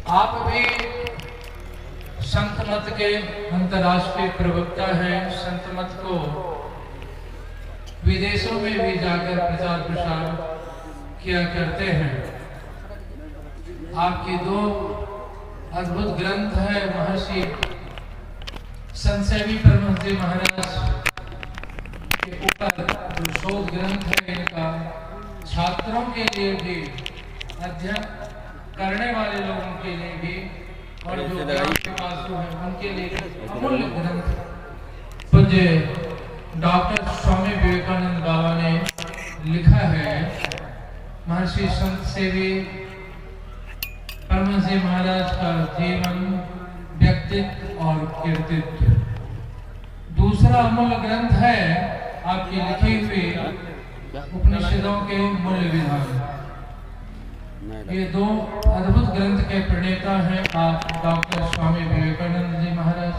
आप भी संत मत के अंतर्राष्ट्रीय प्रवक्ता हैं। संत मत को विदेशों में भी जाकर प्रचार प्रसार किया करते हैं। आपके दो अद्भुत ग्रंथ है महर्षि संत सेवी परमहंस जी महाराज के ऊपर जो शोध ग्रंथ है इनका छात्रों के लिए भी, अध्ययन करने वाले लोगों के लिए भी और जो ज्ञान पिपासु हैं उनके लिए अमूल्य ग्रंथ पूज्य डॉक्टर स्वामी विवेकानंद बाबा ने लिखा है। महर्षि संत सेवी परमहंस जी महाराज का जीवन, व्यक्तित्व और कृतित्व। दूसरा अमूल्य ग्रंथ है आपकी लिखी हुई उपनिषदों के मूल्य विधान। ये दो अद्भुत ग्रंथ के प्रणेता हैं आप डॉक्टर स्वामी विवेकानंद जी महाराज।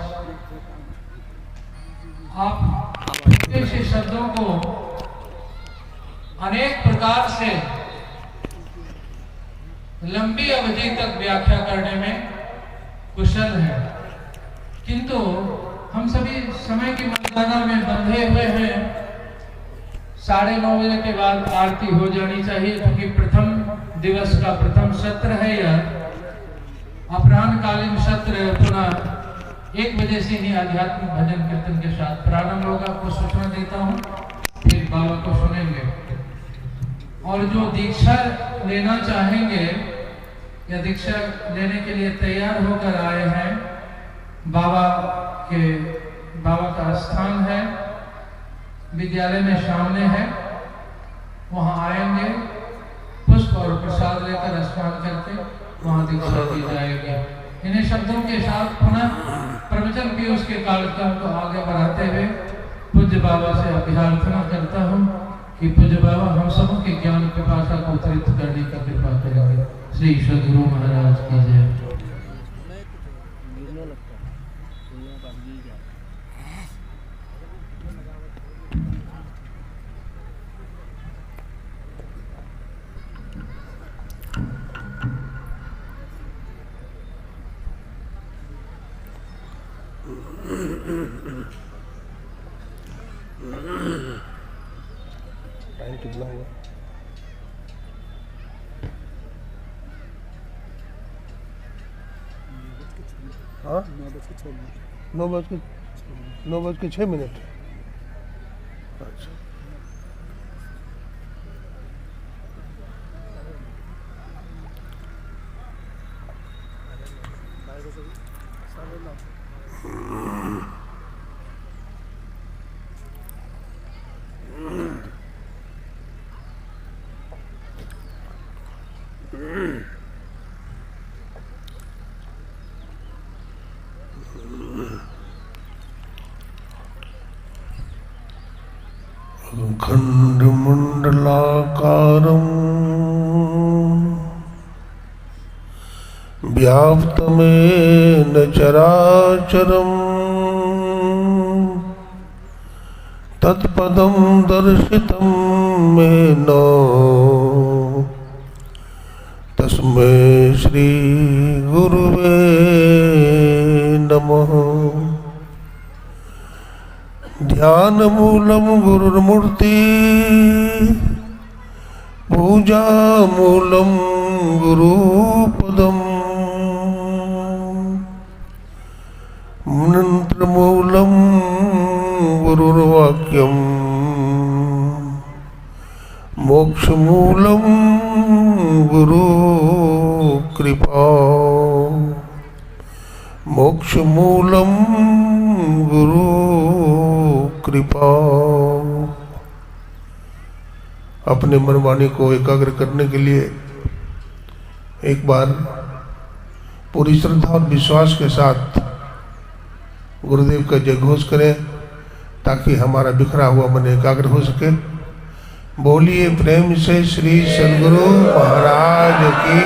आप ऐसे शब्दों को अनेक प्रकार से लंबी अवधि तक व्याख्या करने में कुशल है, किंतु हम सभी समय की मर्यादा में बंधे हुए हैं। 9:30 बजे के बाद आरती हो जानी चाहिए, क्योंकि प्रथम दिवस का प्रथम सत्र है यह। अपराह्नकालीन सत्र पुनः 1 बजे से ही आध्यात्मिक भजन कीर्तन के साथ प्रारंभ होगा। आपको सूचना देता हूँ, फिर बाबा को सुनेंगे। और जो दीक्षा लेना चाहेंगे या दीक्षा लेने के लिए तैयार होकर आए हैं, बाबा का स्थान है विद्यालय में सामने है, वहाँ आएंगे, पुष्प और प्रसाद लेकर स्नान करके वहाँ दीक्षा दी जाएगी। इन्हीं शब्दों के साथ पुनः प्रवचन की उसके कार्यक्रम को आगे बढ़ाते हुए पूज्य बाबा से अभ्यर्थना करता हूँ कि पूज्य बाबा हम सबों के ज्ञान पिपासा को तृप्त करने का कृपा करेंगे। श्री सद्गुरु महाराज की जय। टाइम कितना हुआ? हाँ, 9:06। अच्छा, खंडमंडलाकारं व्याप्तमेन चराचरं तत्पदं दर्शितं मेन तस्मै श्री गुरुवे नमः। ध्यानमूलं गुरुर्मूर्ति पूजामूलं गुरुपदम् मंत्रमूलं गुरुर्वाक्यं मोक्षमूलं गुरुकृपा मोक्षमूलं गुरुकृपा। अपने मनवाणी को एकाग्र करने के लिए एक बार पूरी श्रद्धा और विश्वास के साथ गुरुदेव का जयघोष करें, ताकि हमारा बिखरा हुआ मन एकाग्र हो सके। बोलिए प्रेम से श्री सद्गुरु महाराज की।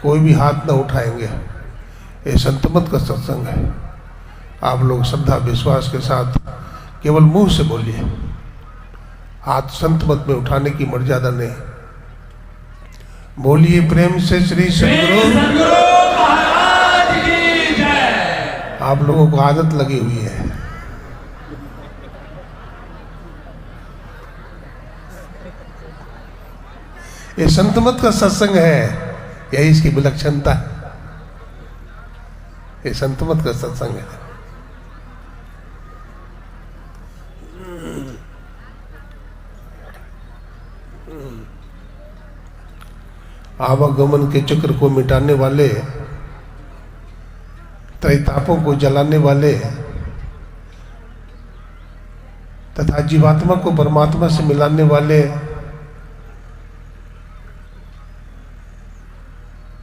कोई भी हाथ न उठाएंगे, ये संतमत का सत्संग है। आप लोग श्रद्धा विश्वास के साथ केवल मुंह से बोलिए, हाथ संतमत में उठाने की मर्यादा नहीं। बोलिए प्रेम से श्री सद्गुरु महाराज की जय। आप लोगों को आदत लगी हुई है। ये संत मत का सत्संग है, यही इसकी विलक्षणता है। ये संत मत का सत्संग है। आवागमन के चक्र को मिटाने वाले, त्रैतापों को जलाने वाले तथा जीवात्मा को परमात्मा से मिलाने वाले,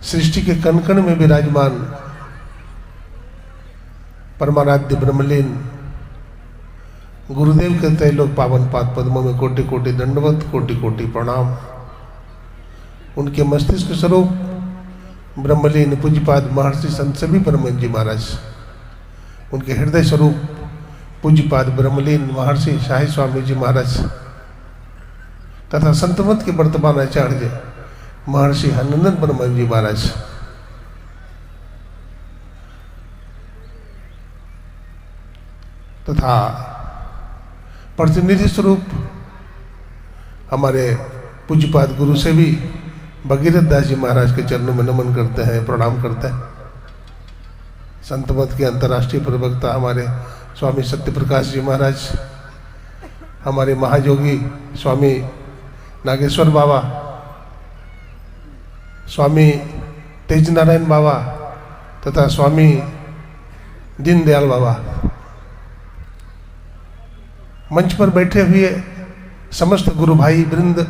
सृष्टि के कण कण में विराजमान परमाराध्य ब्रह्मलीन गुरुदेव के त्रैलोक पावन पाद पद्मों में कोटि कोटि दंडवत, कोटि कोटि प्रणाम। उनके मस्तिष्क स्वरूप ब्रह्मलीन पूज्यपाद महर्षि संत सभी परमहंस जी महाराज, उनके हृदय स्वरूप पूज्यपाद ब्रह्मलीन महर्षि शाही स्वामी जी महाराज तथा संतमत के वर्तमान आचार्य महर्षि हनंदन परमहंस जी महाराज, तथा प्रतिनिधि स्वरूप हमारे पूज्यपाद गुरु से भी भगीरथ दास जी महाराज के चरणों में नमन करते हैं, प्रणाम करते हैं। संत मत के अंतर्राष्ट्रीय प्रवक्ता हमारे स्वामी सत्यप्रकाश जी महाराज, हमारे महायोगी स्वामी नागेश्वर बाबा, स्वामी तेज नारायण बाबा तथा स्वामी दीनदयाल बाबा, मंच पर बैठे हुए समस्त गुरु भाई वृंद,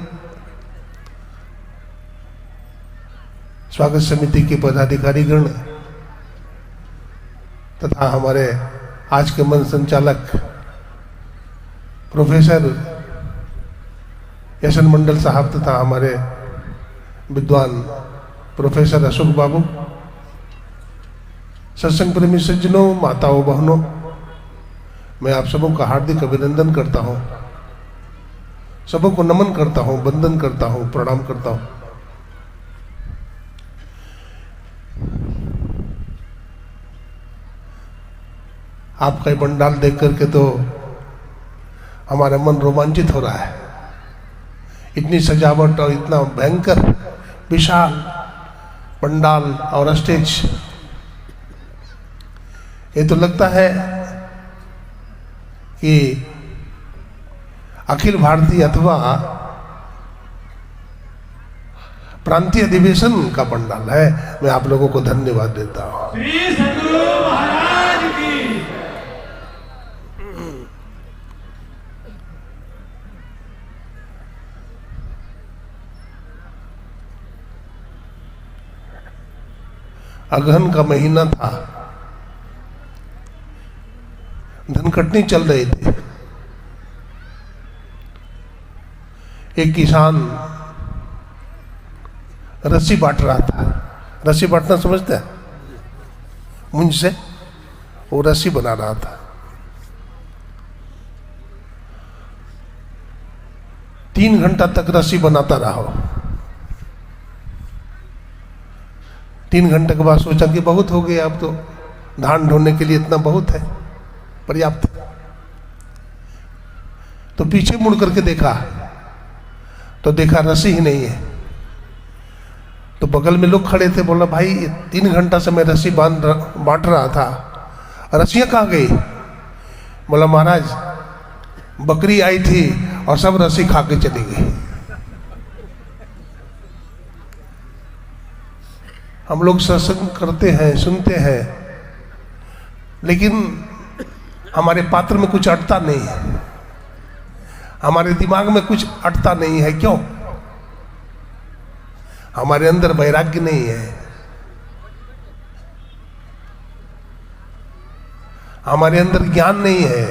स्वागत समिति के पदाधिकारीगण तथा हमारे आज के मंच संचालक प्रोफेसर यशन मंडल साहब तथा हमारे विद्वान प्रोफेसर अशोक बाबू, सत्संग प्रेमी सज्जनों, माताओं, बहनों, मैं आप सबों का हार्दिक अभिनंदन करता हूं, सबों को नमन करता हूं, वंदन करता हूं, प्रणाम करता हूं। आपका ये पंडाल देख करके तो हमारा मन रोमांचित हो रहा है। इतनी सजावट और इतना भयंकर विशाल पंडाल और स्टेज, ये तो लगता है कि अखिल भारतीय अथवा प्रांतीय अधिवेशन का पंडाल है। मैं आप लोगों को धन्यवाद देता हूं। श्री सद्गुरु महाराज की। अगहन का महीना था, धनकटनी चल रही थी। एक किसान रस्सी बांट रहा था। रस्सी बांटना समझते हैं? मुंज से वो रस्सी बना रहा था। 3 घंटा तक रस्सी बनाता रहा। 3 घंटे के बाद सोचा कि बहुत हो गया, अब तो धान ढोने के लिए इतना बहुत है, पर्याप्त। तो पीछे मुड़ करके देखा तो देखा रस्सी ही नहीं है। तो बगल में लोग खड़े थे, बोला भाई 3 घंटा से मैं रस्सी बांट रहा था, रस्सियां कहाँ गई? बोला महाराज बकरी आई थी और सब रस्सी खा के चली गई। हम लोग सत्संग करते हैं, सुनते हैं, लेकिन हमारे पात्र में कुछ अटता नहीं है, हमारे दिमाग में कुछ अटता नहीं है। क्यों? हमारे अंदर वैराग्य नहीं है, हमारे अंदर ज्ञान नहीं है,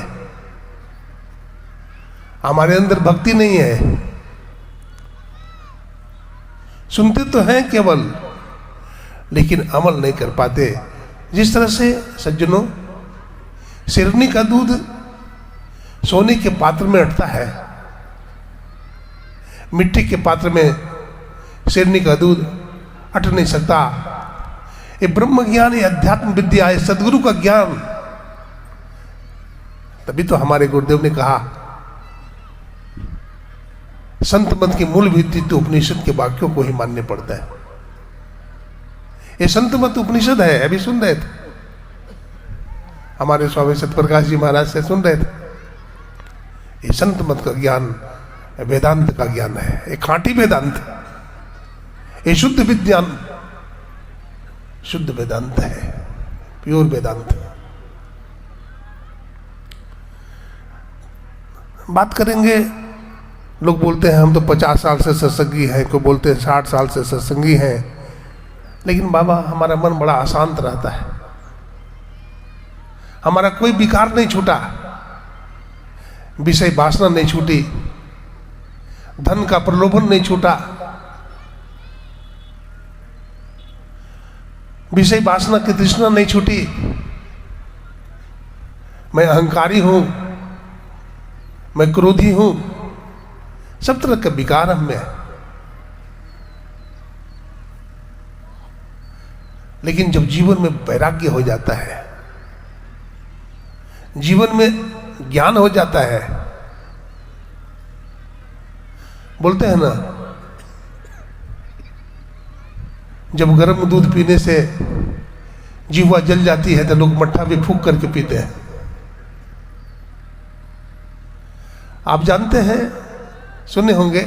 हमारे अंदर भक्ति नहीं है। सुनते तो हैं केवल, लेकिन अमल नहीं कर पाते। जिस तरह से सज्जनों सिरनी का दूध सोने के पात्र में अटता है, मिट्टी के पात्र में शेरनी का दूध अट नहीं सकता। ये ब्रह्म ज्ञान, ये अध्यात्म विद्या, ये सदगुरु का ज्ञान। तभी तो हमारे गुरुदेव ने कहा संत मत की मूल भित्ति तो उपनिषद के वाक्यों को ही मानने पड़ता है। ये संत मत उपनिषद है। अभी सुन रहे थे हमारे स्वामी सतप्रकाश जी महाराज से सुन रहे थे। ये संत मत का ज्ञान वेदांत का ज्ञान है। ये खांटी वेदांत, ये शुद्ध विज्ञान, शुद्ध वेदांत है, प्योर वेदांत। बात करेंगे, लोग बोलते हैं हम तो 50 साल से सत्संगी हैं, कोई बोलते हैं 60 साल से सत्संगी हैं। लेकिन बाबा हमारा मन बड़ा अशांत रहता है, हमारा कोई विकार नहीं छूटा, विषय वासना नहीं छूटी, धन का प्रलोभन नहीं छूटा, विषय वासना की तृष्णा नहीं छूटी। मैं अहंकारी हूं, मैं क्रोधी हूं, सब तरह का विकार हम में है। लेकिन जब जीवन में वैराग्य हो जाता है, जीवन में ज्ञान हो जाता है, बोलते हैं ना जब गर्म दूध पीने से जीवा जल जाती है तो लोग मट्ठा भी फूंक करके पीते हैं। आप जानते हैं, सुने होंगे,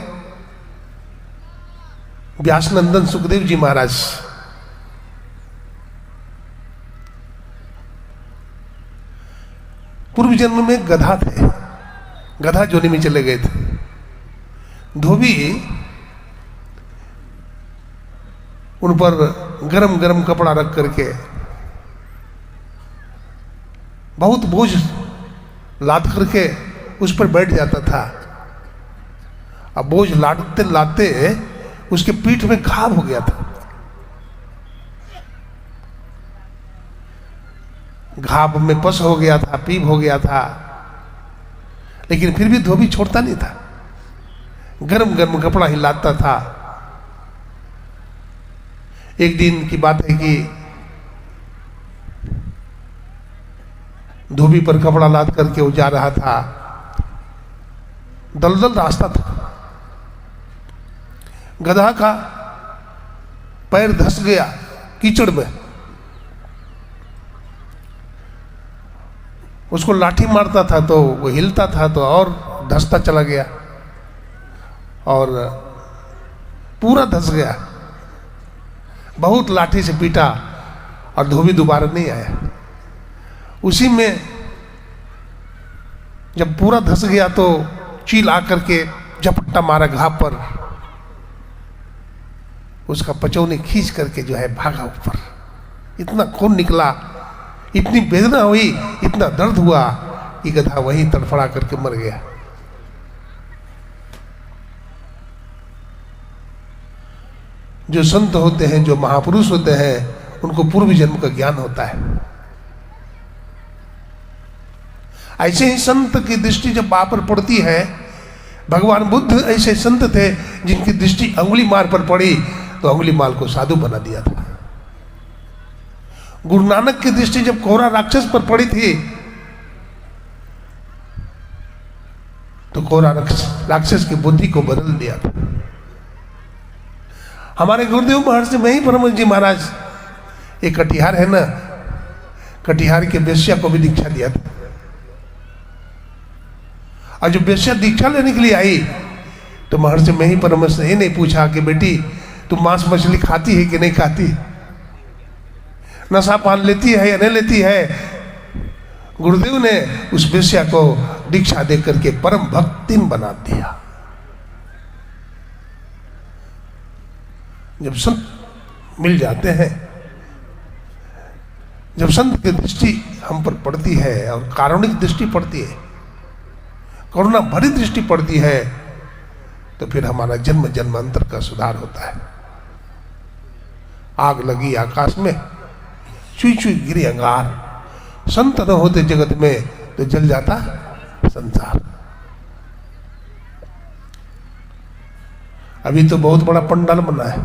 व्यासनंदन सुखदेव जी महाराज पूर्व जन्म में गधा थे, गधा जोनी में चले गए थे। धोबी उन पर गरम गरम कपड़ा रख करके बहुत बोझ लाद करके उस पर बैठ जाता था। अब बोझ लादते लादते उसके पीठ में घाव हो गया था। घाव में पस हो गया था, पीप हो गया था, लेकिन फिर भी धोबी छोड़ता नहीं था, गरम गरम कपड़ा ही लादता था। एक दिन की बात है कि धोबी पर कपड़ा लाद करके वो जा रहा था, दलदल रास्ता था, गधा का पैर धंस गया कीचड़ में, उसको लाठी मारता था तो वो हिलता था तो और धंसता चला गया और पूरा धंस गया। बहुत लाठी से पीटा और धोबी दोबारा नहीं आया। उसी में जब पूरा धंस गया तो चील आकर के झपट्टा मारा घाव पर, उसका पचौनी खींच करके जो है भागा ऊपर। इतना खून निकला, इतनी वेदना हुई, इतना दर्द हुआ कि गधा वहीं तड़फड़ा करके मर गया। जो संत होते हैं, जो महापुरुष होते हैं, उनको पूर्व जन्म का ज्ञान होता है। ऐसे ही संत की दृष्टि जब आप पर पड़ती है, भगवान बुद्ध ऐसे संत थे जिनकी दृष्टि अंगुली मार पर पड़ी तो अंगुली माल को साधु बना दिया था। गुरु नानक की दृष्टि जब कोहरा राक्षस पर पड़ी थी तो कोहरा राक्षस की बुद्धि को बदल दिया था। हमारे गुरुदेव महर्षि मही परमहंस जी महाराज, एक कटिहार है ना, कटिहार के वेश्या को भी दीक्षा दिया था। और जब वेश्या दीक्षा लेने के लिए आई तो महर्षि मही परमहंस ने ये नहीं पूछा कि बेटी तुम मांस मछली खाती है कि नहीं खाती, नशा पान लेती है या नहीं लेती है। गुरुदेव ने उस वेश्या को दीक्षा दे करके परम भक्तिन बना दिया। जब संत मिल जाते हैं, जब संत की दृष्टि हम पर पड़ती है और कारुणिक दृष्टि पड़ती है, करुणा भरी दृष्टि पड़ती है, तो फिर हमारा जन्म जन्मांतर का सुधार होता है। आग लगी आकाश में, चुई चुई गिरी अंगार, संत न होते जगत में तो जल जाता संसार। अभी तो बहुत बड़ा पंडाल बना है,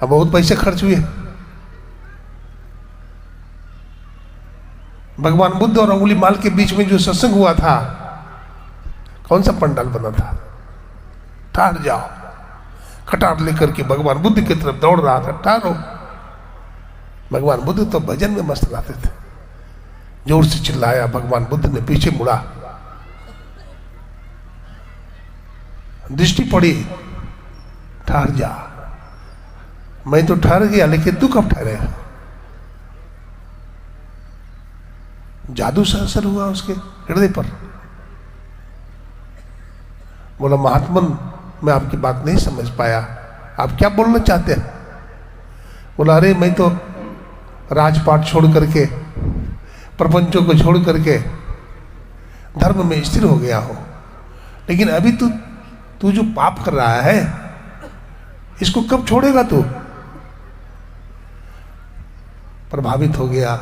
अब बहुत पैसे खर्च हुए। भगवान बुद्ध और अंगुलीमाल के बीच में जो सत्संग हुआ था, कौन सा पंडाल बना था? ठहर जाओ, कटार लेकर के भगवान बुद्ध की तरफ दौड़ रहा था, ठहरो। भगवान बुद्ध तो भजन में मस्त रहते थे। जोर से चिल्लाया, भगवान बुद्ध ने पीछे मुड़ा, दृष्टि पड़ी, ठहर जा। मैं तो ठहर गया, लेकिन तू कब ठहरेगा? जादू से असर हुआ उसके हृदय पर। बोला, महात्मन मैं आपकी बात नहीं समझ पाया, आप क्या बोलना चाहते हैं? बोला, अरे मैं तो राजपाट छोड़ करके, प्रपंचों को छोड़ करके धर्म में स्थिर हो गया हो, लेकिन अभी तू जो पाप कर रहा है इसको कब छोड़ेगा तू? प्रभावित हो गया,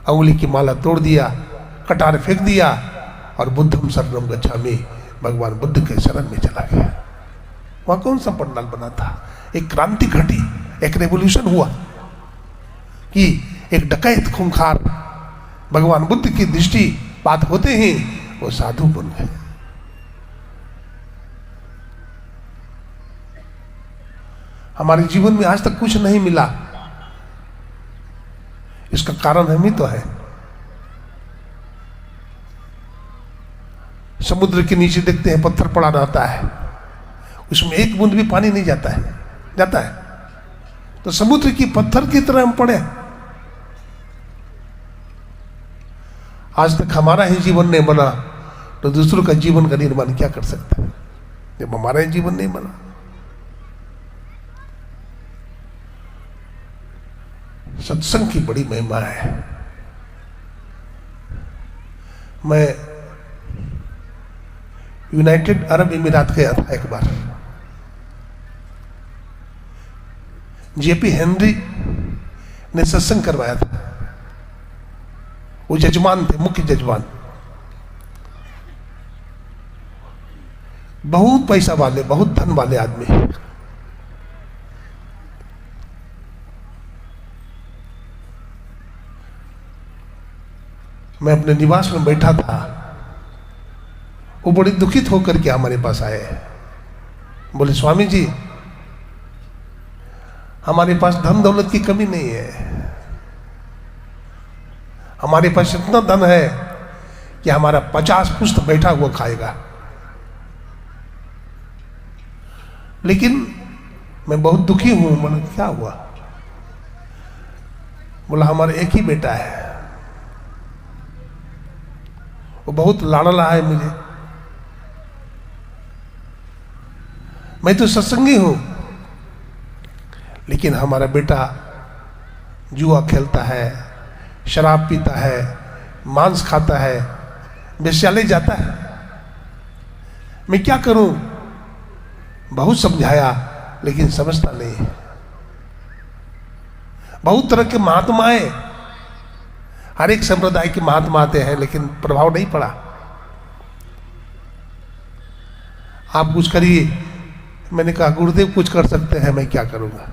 अंगुली की माला तोड़ दिया, कटार फेंक दिया और बुद्धम शरणम गच्छामि, भगवान बुद्ध के शरण में चला गया। वहां कौन सा पंडाल बना था? एक क्रांति घटी, एक रेवोल्यूशन हुआ कि एक डकैत खूंखार भगवान बुद्ध की दृष्टि बात होते ही वो साधु बन गए। हमारे जीवन में आज तक कुछ नहीं मिला, इसका कारण हम ही तो है। समुद्र के नीचे देखते हैं पत्थर पड़ा रहता है, उसमें एक बूंद भी पानी नहीं जाता है। तो समुद्र की पत्थर की तरह हम पड़े। आज तक हमारा ही जीवन नहीं बना तो दूसरों का जीवन का निर्माण क्या कर सकता है, जब हमारा ही जीवन नहीं बना? सत्संग की बड़ी महिमा है। मैं यूनाइटेड अरब अमीरात गया था एक बार। जेपी हेनरी ने सत्संग करवाया था। वो जजमान थे, मुख्य जजमान, बहुत पैसा वाले, बहुत धन वाले आदमी। मैं अपने निवास में बैठा था, वो बड़ी दुखित होकर के हमारे पास आए। बोले, स्वामी जी हमारे पास धन दौलत की कमी नहीं है, हमारे पास इतना धन है कि हमारा 50 पुश्त बैठा हुआ खाएगा, लेकिन मैं बहुत दुखी हूं। बोला, क्या हुआ? बोला, हमारा एक ही बेटा है, वो बहुत लाडला है मुझे। मैं तो सत्संगी हूं, लेकिन हमारा बेटा जुआ खेलता है, शराब पीता है, मांस खाता है, वेश्यालय जाता है। मैं क्या करूं? बहुत समझाया, लेकिन समझता नहीं। बहुत तरह के महात्मा आए, हर एक संप्रदाय के महात्मा आते हैं, लेकिन प्रभाव नहीं पड़ा। आप कुछ करिए। मैंने कहा, गुरुदेव कुछ कर सकते हैं, मैं क्या करूंगा?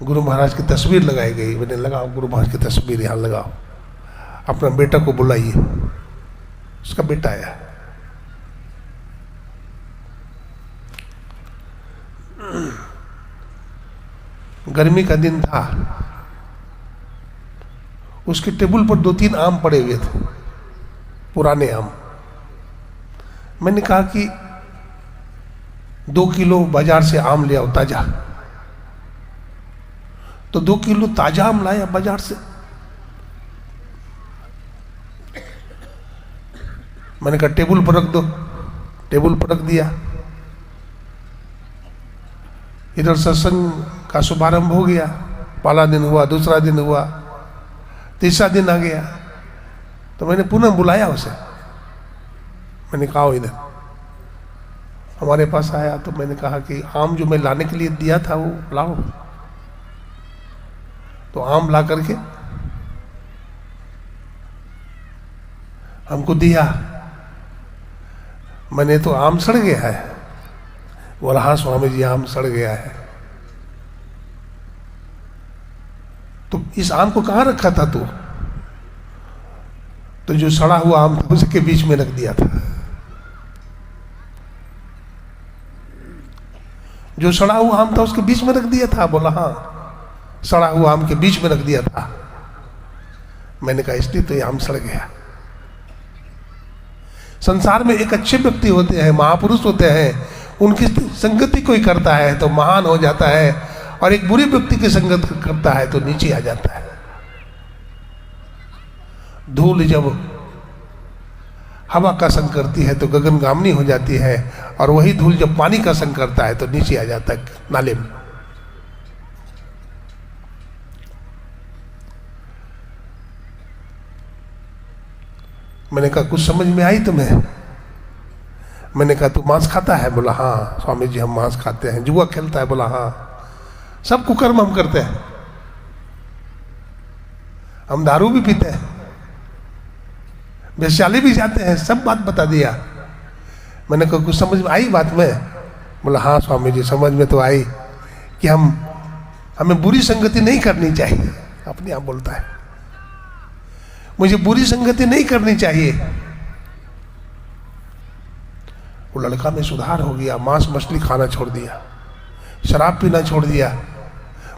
गुरु महाराज की तस्वीर लगाई गई। मैंने लगाओ गुरु महाराज की तस्वीर यहां लगाओ, अपना बेटा को बुलाइए। उसका बेटा आया। गर्मी का दिन था, उसके टेबल पर 2-3 आम पड़े हुए थे, पुराने आम। मैंने कहा कि 2 किलो बाजार से आम ले आओ ताजा। तो 2 किलो ताजा आम लाया बाजार से। मैंने कहा टेबल पर रख दो, टेबल पर रख दिया। इधर सत्संग का शुभारंभ हो गया। पहला दिन हुआ, दूसरा दिन हुआ, तीसरा दिन आ गया। तो मैंने पुनः बुलाया उसे। मैंने कहा इधर। हमारे पास आया तो मैंने कहा कि आम जो मैं लाने के लिए दिया था वो लाओ। तो आम ला करके हमको दिया। मैंने तो आम सड़ गया है। बोला हाँ स्वामी जी आम सड़ गया है। तो इस आम को कहाँ रखा था तू? तो जो सड़ा हुआ आम था उसके बीच में रख दिया था। जो सड़ा हुआ आम था उसके बीच में रख दिया था। बोला हाँ सड़ा हुआ आम के बीच में रख दिया था। मैंने कहा इसलिए तो ये आम सड़ गया। संसार में एक अच्छे व्यक्ति होते हैं, महापुरुष होते हैं, उनकी संगति कोई करता है तो महान हो जाता है, और एक बुरे व्यक्ति की संगत करता है तो नीचे आ जाता है। धूल जब हवा का संग करती है तो गगनगामिनी हो जाती है, और वही धूल जब पानी का संग करता है तो नीचे आ जाता है नाले में। मैंने कहा कुछ समझ में आई तुम्हें? मैंने कहा तू मांस खाता है? बोला हाँ स्वामी जी हम मांस खाते हैं। जुआ खेलता है? बोला हाँ। सब कुकर्म हम करते हैं, हम दारू भी पीते हैं, वैश्यालय भी जाते हैं, सब बात बता दिया। मैंने कहा कुछ समझ में आई बात में? बोला हाँ स्वामी जी समझ में तो आई कि हमें बुरी संगति नहीं करनी चाहिए। अपने आप बोलता है मुझे बुरी संगति नहीं करनी चाहिए। वो लड़का में सुधार हो गया, मांस मछली खाना छोड़ दिया, शराब पीना छोड़ दिया,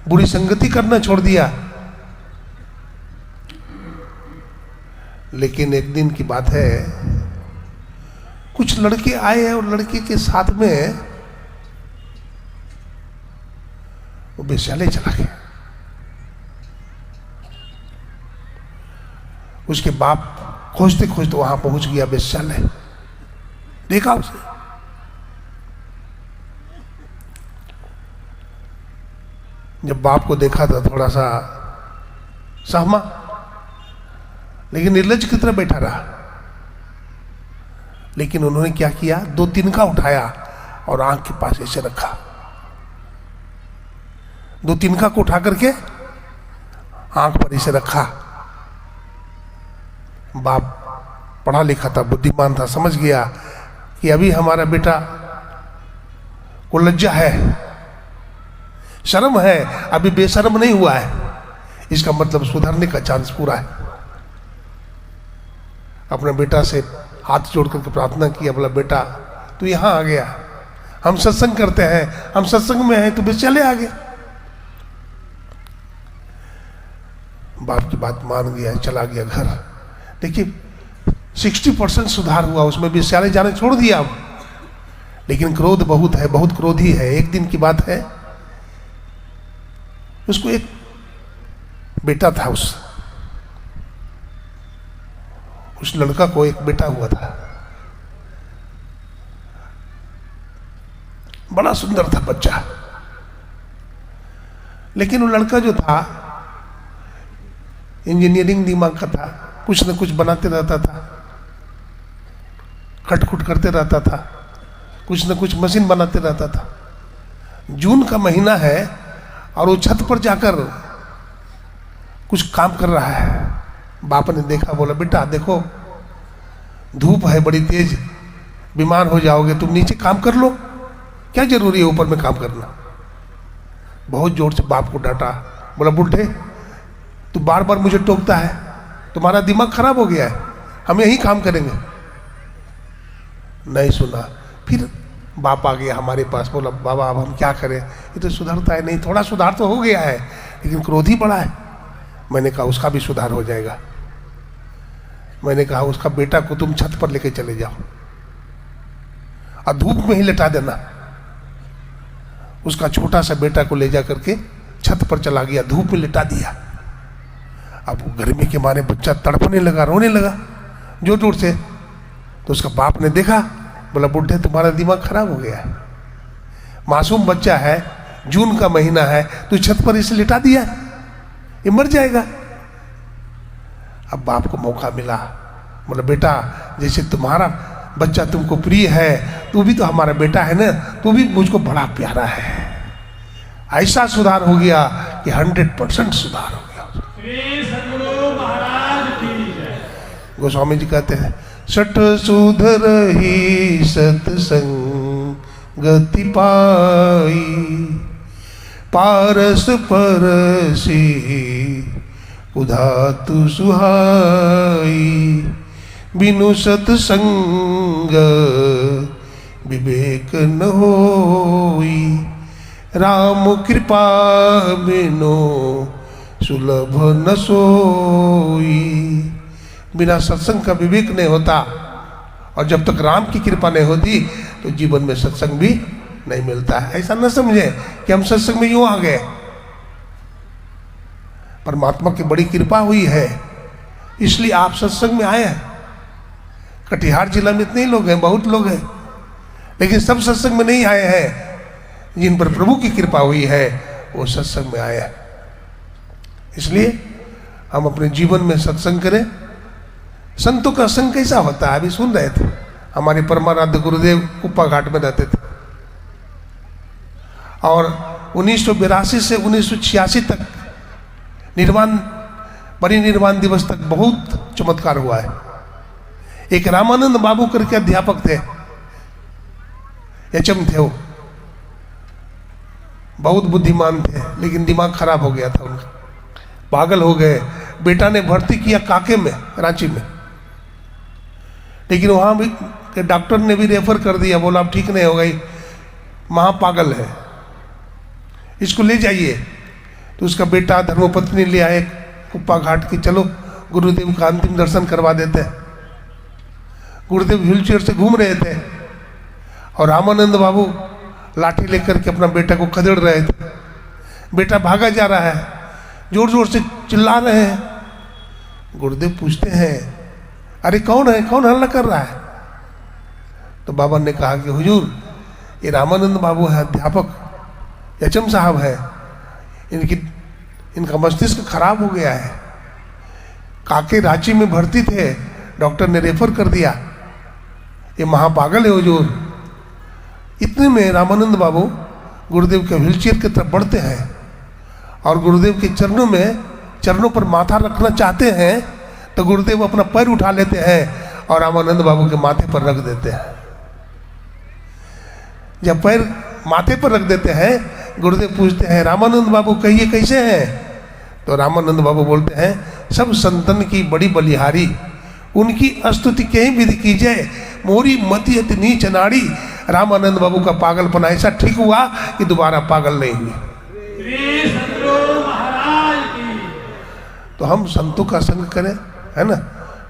बुरी संगति करना छोड़ दिया। लेकिन एक दिन की बात है, कुछ लड़के आए और लड़के के साथ में वो वेश्यालय चला गया। उसके बाप खोजते खोजते वहां पहुंच गया वेश्यालय, देखा उसे। जब बाप को देखा तो थोड़ा सा सहमा, लेकिन निर्लज की तरह बैठा रहा। लेकिन उन्होंने क्या किया, 2 तिनका उठाया और आंख के पास ऐसे रखा। 2 तिनका को उठा करके आंख पर ऐसे रखा। बाप पढ़ा लिखा था, बुद्धिमान था, समझ गया कि अभी हमारा बेटा को लज्जा है, शर्म है, अभी बेशर्म नहीं हुआ है, इसका मतलब सुधरने का चांस पूरा है। अपने बेटा से हाथ जोड़ करके प्रार्थना किया, बोला बेटा तू यहां आ गया, हम सत्संग करते हैं, हम सत्संग में हैं, तू बेचाले आ गया। बाप की बात मान गया, चला गया घर। देखिए 60% सुधार हुआ, उसमें विद्यालय जाने छोड़ दिया अब। लेकिन क्रोध बहुत है, बहुत क्रोधी है। एक दिन की बात है, उसको एक बेटा था, उस लड़का को एक बेटा हुआ था, बड़ा सुंदर था बच्चा। लेकिन वो लड़का जो था इंजीनियरिंग दिमाग का था, कुछ न कुछ बनाते रहता था, खटखुट करते रहता था, कुछ न कुछ मशीन बनाते रहता था। जून का महीना है और वो छत पर जाकर कुछ काम कर रहा है। बाप ने देखा, बोला बेटा देखो धूप है बड़ी तेज, बीमार हो जाओगे, तुम नीचे काम कर लो, क्या जरूरी है ऊपर में काम करना। बहुत जोर से बाप को डांटा, बोला बुढ़े तू बार बार मुझे टोकता है, तुम्हारा दिमाग खराब हो गया है, हम यही काम करेंगे। नहीं सुना। फिर बाप आ गया हमारे पास, बोला बाबा अब हम क्या करें, ये तो सुधरता है नहीं, थोड़ा सुधार तो हो गया है लेकिन क्रोधी बड़ा है। मैंने कहा उसका भी सुधार हो जाएगा। मैंने कहा उसका बेटा को तुम छत पर लेके चले जाओ और धूप में ही लेटा देना। उसका छोटा सा बेटा को ले जा करके छत पर चला गया, धूप में लेटा दिया। अब गर्मी के मारे बच्चा तड़पने लगा, रोने लगा जोर जोर से। तो उसका बाप ने देखा, बोला बुढ़े तुम्हारा दिमाग खराब हो गया है, मासूम बच्चा है, जून का महीना है, तू छत पर इसे लिटा दिया, ये मर जाएगा। अब बाप को मौका मिला, बोला बेटा जैसे तुम्हारा बच्चा तुमको प्रिय है, तू भी तो हमारा बेटा है ना, तू भी मुझको बड़ा प्यारा है। ऐसा सुधार हो गया कि 100% सुधार हो गया। गोस्वामी जी कहते हैं, सठ सुधर ही सत्संगति पाई, पारस परसी उधातु सुहाई, बिनु सत्संग विवेक न होई, राम कृपा बिनु सुलभ न सोई। बिना सत्संग का विवेक नहीं होता, और जब तक राम की कृपा नहीं होती तो जीवन में सत्संग भी नहीं मिलता है। ऐसा न समझे कि हम सत्संग में यूं आ गए, परमात्मा की बड़ी कृपा हुई है इसलिए आप सत्संग में आए हैं। कटिहार जिला में इतने लोग हैं, बहुत लोग हैं, लेकिन सब सत्संग में नहीं आए हैं। जिन पर प्रभु की कृपा हुई है वो सत्संग में आए हैं। इसलिए हम अपने जीवन में सत्संग करें। संतों का संग कैसा होता है, अभी सुन रहे थे, हमारे परमाराध्य गुरुदेव कुप्पा घाट में रहते थे, और 1982 से 1986 तक परिनिर्वाण दिवस तक बहुत चमत्कार हुआ है। एक रामानंद बाबू करके अध्यापक थे, एचएम थे, वो बहुत बुद्धिमान थे, लेकिन दिमाग खराब हो गया था उनका, पागल हो गए। बेटा ने भर्ती किया काके में, रांची में, लेकिन वहां भी डॉक्टर ने भी रेफर कर दिया, बोला अब ठीक नहीं हो गई, महापागल है, इसको ले जाइए। तो उसका बेटा धर्मपत्नी ले आए कुप्पा घाट की, चलो गुरुदेव का अंतिम दर्शन करवा देते हैं। गुरुदेव व्हीलचेयर से घूम रहे थे और रामानंद बाबू लाठी लेकर के अपना बेटा को खदेड़ रहे थे। बेटा भागा जा रहा है, जोर जोर से चिल्ला रहे हैं। गुरुदेव पूछते हैं, अरे कौन है, कौन हल्ला कर रहा है? तो बाबा ने कहा कि हुजूर ये रामानंद बाबू है, अध्यापक एचएम साहब है, इनका मस्तिष्क खराब हो गया है, काके रांची में भर्ती थे, डॉक्टर ने रेफर कर दिया, ये महापागल है हुजूर। इतने में रामानंद बाबू गुरुदेव के व्हीलचेयर की तरफ बढ़ते हैं और गुरुदेव के चरणों पर माथा रखना चाहते हैं, तो गुरुदेव अपना पैर उठा लेते हैं और रामानंद बाबू के माथे पर रख देते हैं। जब पैर माथे पर रख देते हैं, गुरुदेव पूछते हैं, रामानंद बाबू कहिए कैसे हैं? तो रामानंद बाबू बोलते हैं, सब संतन की बड़ी बलिहारी, उनकी स्तुति कहीं विधि कीजिए, मोरी मति अति नीच नाड़ी। रामानंद बाबू का पागलपन ऐसा ठीक हुआ कि दोबारा पागल नहीं हुई। तो हम संतों का संग करें, है ना।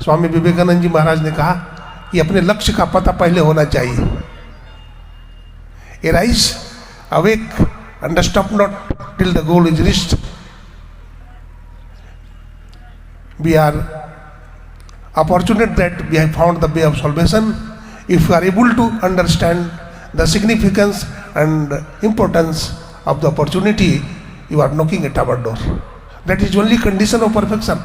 स्वामी विवेकानंद जी महाराज ने कहा कि अपने लक्ष्य का पता पहले होना चाहिए। Arise, awake, and stop not till the goal is reached. We are fortunate that we have found the way of salvation. If you are able to understand the significance and importance of the opportunity, you are knocking at our door. That is only condition of perfection.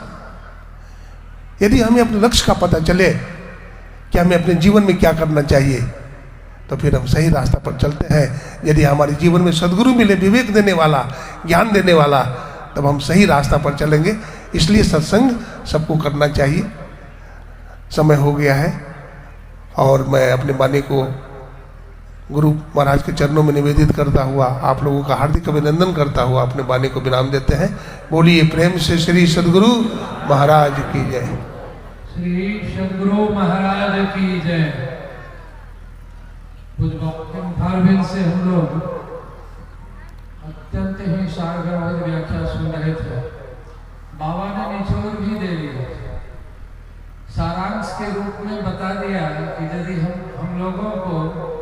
यदि हमें अपने लक्ष्य का पता चले कि हमें अपने जीवन में क्या करना चाहिए, तो फिर हम सही रास्ता पर चलते हैं। यदि हमारे जीवन में सद्गुरु मिले, विवेक देने वाला, ज्ञान देने वाला, तब हम सही रास्ता पर चलेंगे। इसलिए सत्संग सबको करना चाहिए। समय हो गया है और मैं अपने वाणी को गुरु महाराज के चरणों में निवेदित करता हुआ आप लोगों का हार्दिक अभिनंदन करता हुआ अपने वाणी को विराम देते हैं। बोलिए प्रेम से श्री सद्गुरु महाराज की जय। श्री सद्गुरु महाराज की जय। फारबिन से हम लोग अत्यंत ही सारगर व्याख्या सुन रहे थे। बाबा ने निचोड़ भी दे दिया, सारांश के रूप में बता दिया कि यदि हम लोगों को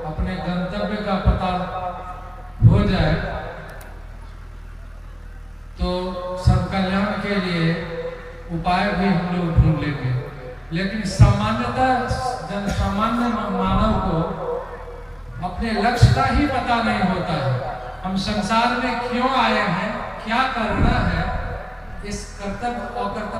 अपने गंतव्य का पता हो जाए तो सब कल्याण के लिए उपाय भी हम लोग ढूंढ लेंगे। लेकिन सामान्यतः जनसामान्य मानव को अपने लक्ष्य का ही पता नहीं होता है। हम संसार में क्यों आए हैं, क्या करना है, इस कर्तव्य अकर्तव्य